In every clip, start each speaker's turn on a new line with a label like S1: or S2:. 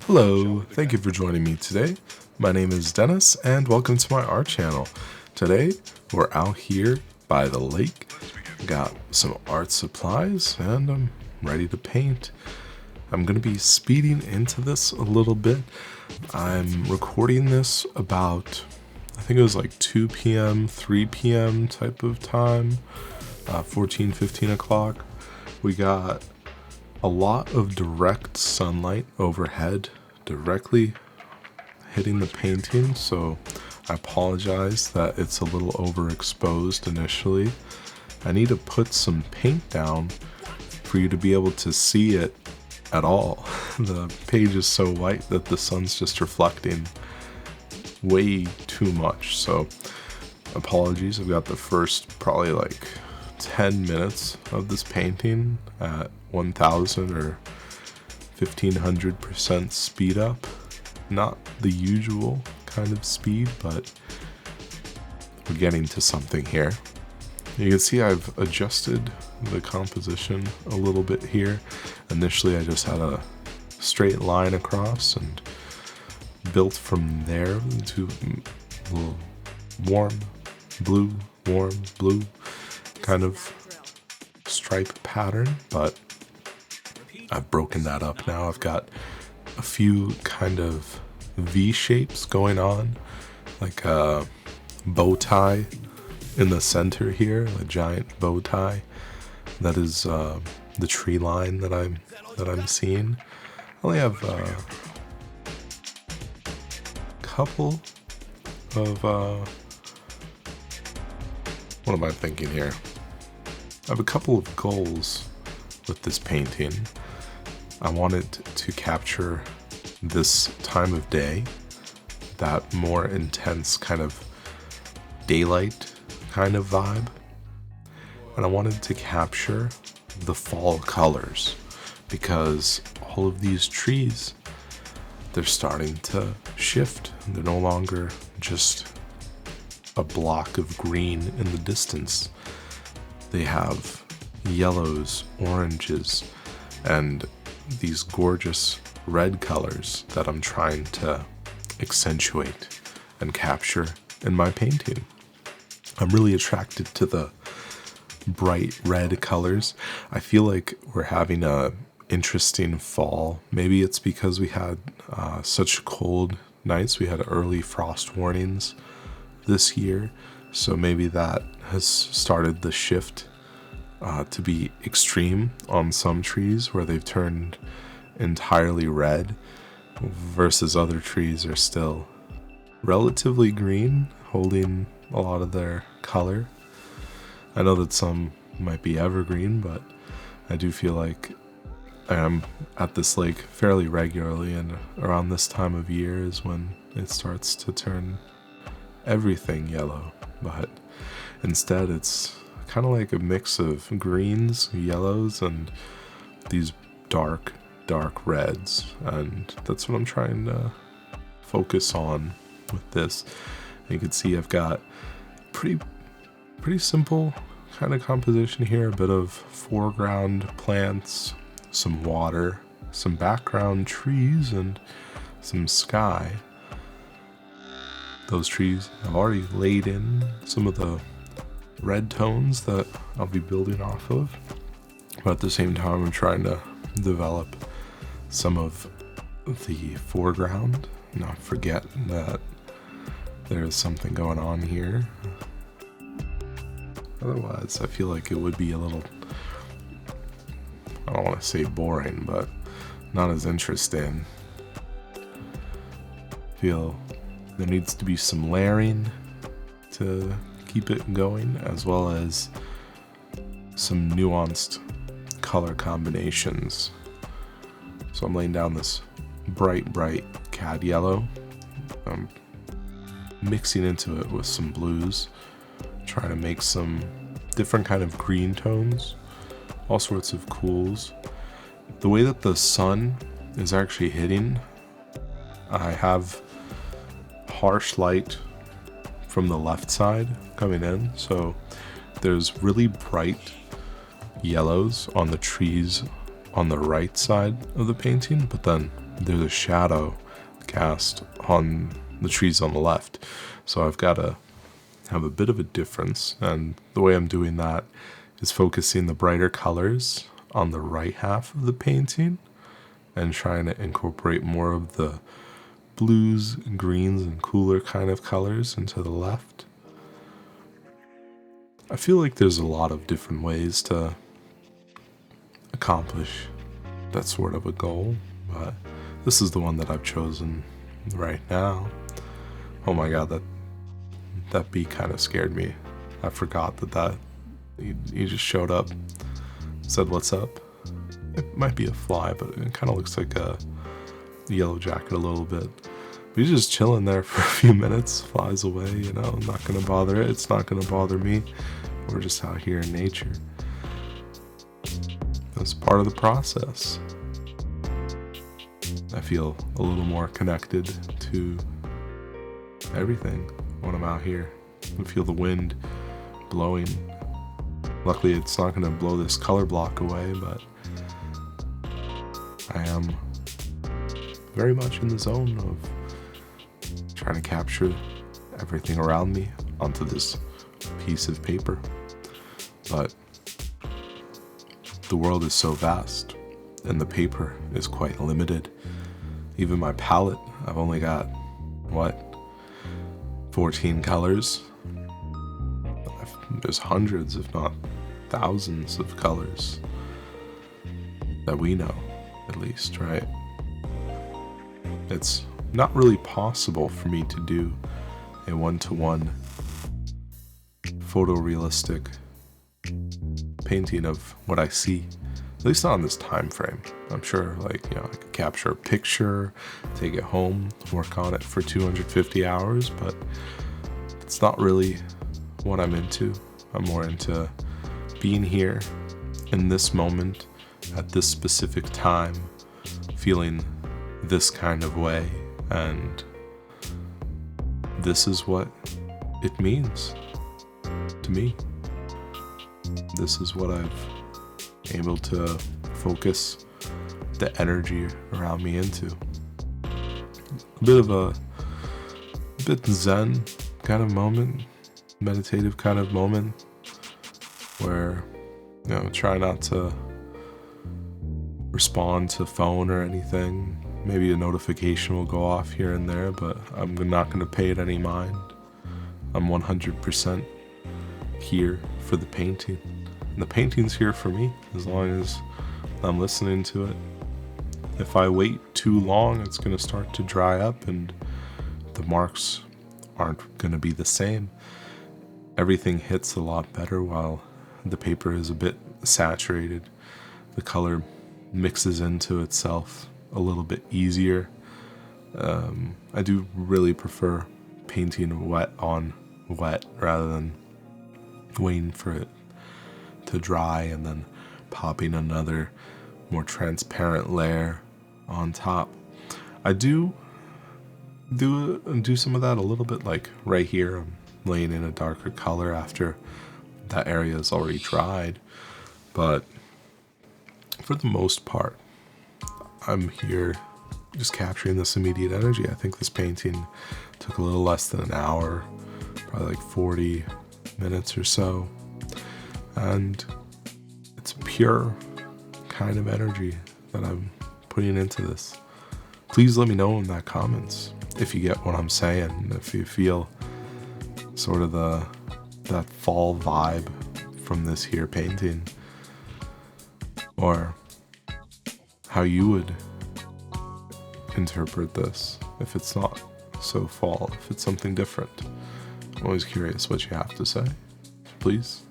S1: Hello, thank you for joining me today. My name is Dennis and welcome to my art channel. Today we're out here by the lake, got some art supplies and I'm ready to paint. I'm going to be speeding into this a little bit. I'm recording this about, I think it was like 2 p.m., 3 p.m. type of time, 15 o'clock. We got a lot of direct sunlight overhead, directly hitting the painting, so I apologize that it's a little overexposed initially. I need to put some paint down for you to be able to see it at all. The page is so white that the sun's just reflecting way too much, so apologies. I've got the first probably like 10 minutes of this painting at 1000 or 1500% speed up. Not the usual kind of speed, but we're getting to something here. You can see I've adjusted the composition a little bit here. Initially I just had a straight line across and built from there into a little warm blue kind of stripe pattern, but I've broken that up now. I've got a few kind of V shapes going on, like a bow tie in the center here, a giant bow tie. That is the tree line that I'm seeing. I only have a couple of what am I thinking here? I have a couple of goals with this painting. I wanted to capture this time of day, that more intense kind of daylight kind of vibe. And I wanted to capture the fall colors because all of these trees, they're starting to shift. They're no longer just a block of green in the distance. They have yellows, oranges, and these gorgeous red colors that I'm trying to accentuate and capture in my painting. I'm really attracted to the bright red colors. I feel like we're having a interesting fall. Maybe it's because we had such cold nights. We had early frost warnings this year, so maybe that has started the shift to be extreme on some trees where they've turned entirely red versus other trees are still relatively green, holding a lot of their color. I know that some might be evergreen, but I do feel like I am at this lake fairly regularly, and around this time of year is when it starts to turn everything yellow. But instead it's kind of like a mix of greens, yellows, and these dark reds, and that's what I'm trying to focus on with this. And you can see I've got pretty simple kind of composition here, a bit of foreground plants, some water, some background trees, and some sky. Those trees have already laid in some of the red tones that I'll be building off of, but at the same time I'm trying to develop some of the foreground, not forget that there's something going on here. Otherwise I feel like it would be a little, I don't want to say boring, but not as interesting. I feel there needs to be some layering to keep it going, as well as some nuanced color combinations. So I'm laying down this bright cad yellow. I'm mixing into it with some blues, trying to make some different kind of green tones, all sorts of cools. The way that the sun is actually hitting, I have harsh light from the left side coming in, so there's really bright yellows on the trees on the right side of the painting, but then there's a shadow cast on the trees on the left. So I've got to have a bit of a difference, and the way I'm doing that is focusing the brighter colors on the right half of the painting and trying to incorporate more of the blues, greens, and cooler kind of colors into the left. I feel like there's a lot of different ways to accomplish that sort of a goal, but this is the one that I've chosen right now. Oh my god, that bee kind of scared me. I forgot that he just showed up, said what's up. It might be a fly, but it kind of looks like a yellow jacket a little bit. But he's just chilling there for a few minutes, flies away, you know, I'm not gonna bother it, it's not gonna bother me. We're just out here in nature. That's part of the process. I feel a little more connected to everything when I'm out here. I feel the wind blowing. Luckily it's not going to blow this color block away, but I am very much in the zone of trying to capture everything around me onto this piece of paper. But the world is so vast and the paper is quite limited. Even my palette, I've only got, 14 colors? There's hundreds, if not thousands of colors that we know, at least, right? It's not really possible for me to do a one-to-one photorealistic painting of what I see, at least not in this time frame. I'm sure, I could capture a picture, take it home, work on it for 250 hours, but it's not really what I'm into. I'm more into being here in this moment at this specific time, feeling this kind of way, and this is what it means to me. This is what I've able to focus the energy around me into. A bit zen kind of moment, meditative kind of moment, where, try not to respond to phone or anything. Maybe a notification will go off here and there, but I'm not going to pay it any mind. I'm 100% here for the painting. And the painting's here for me, as long as I'm listening to it. If I wait too long, it's going to start to dry up and the marks aren't going to be the same. Everything hits a lot better while the paper is a bit saturated. The color mixes into itself a little bit easier. I do really prefer painting wet on wet rather than waiting for it to dry and then popping another more transparent layer on top. I do some of that a little bit, like right here. I'm laying in a darker color after that area is already dried, but for the most part, I'm here just capturing this immediate energy. I think this painting took a little less than an hour, probably like 40 minutes or so, and it's pure kind of energy that I'm putting into this. Please let me know in the comments if you get what I'm saying, if you feel sort of that fall vibe from this here painting, or how you would interpret this if it's not so fall, if it's something different. I'm always curious what you have to say. Please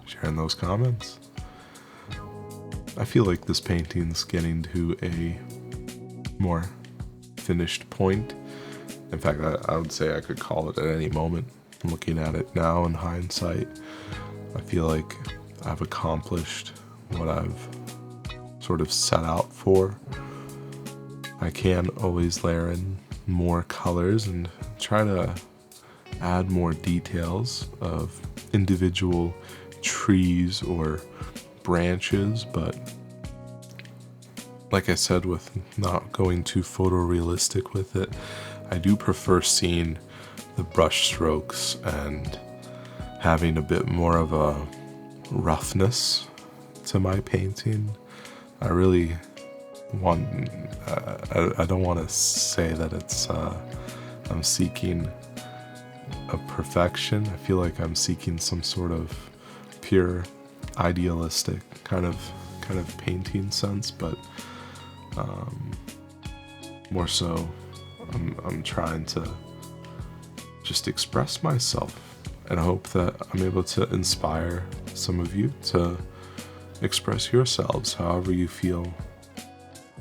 S1: share in those comments. I feel like this painting's getting to a more finished point. In fact, I would say I could call it at any moment. Looking at it now in hindsight, I feel like I've accomplished what I've sort of set out for. I can always layer in more colors and try to add more details of individual trees or branches, but like I said, with not going too photorealistic with it, I do prefer seeing the brush strokes and having a bit more of a roughness to my painting. I really want, I don't want to say that it's, I'm seeking a perfection. I feel like I'm seeking some sort of pure idealistic kind of painting sense, but more so I'm trying to just express myself, and I hope that I'm able to inspire some of you to express yourselves however you feel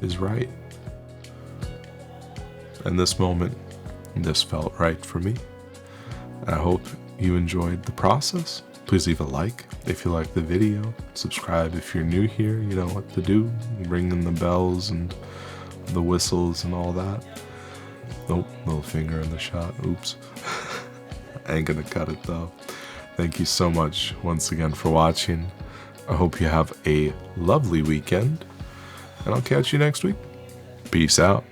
S1: is right. In this moment, this felt right for me. I hope you enjoyed the process. Please leave a like if you like the video. Subscribe if you're new here. You know what to do. Ring in the bells and the whistles and all that. Nope, little finger in the shot. Oops. I ain't gonna cut it though. Thank you so much once again for watching. I hope you have a lovely weekend, and I'll catch you next week. Peace out.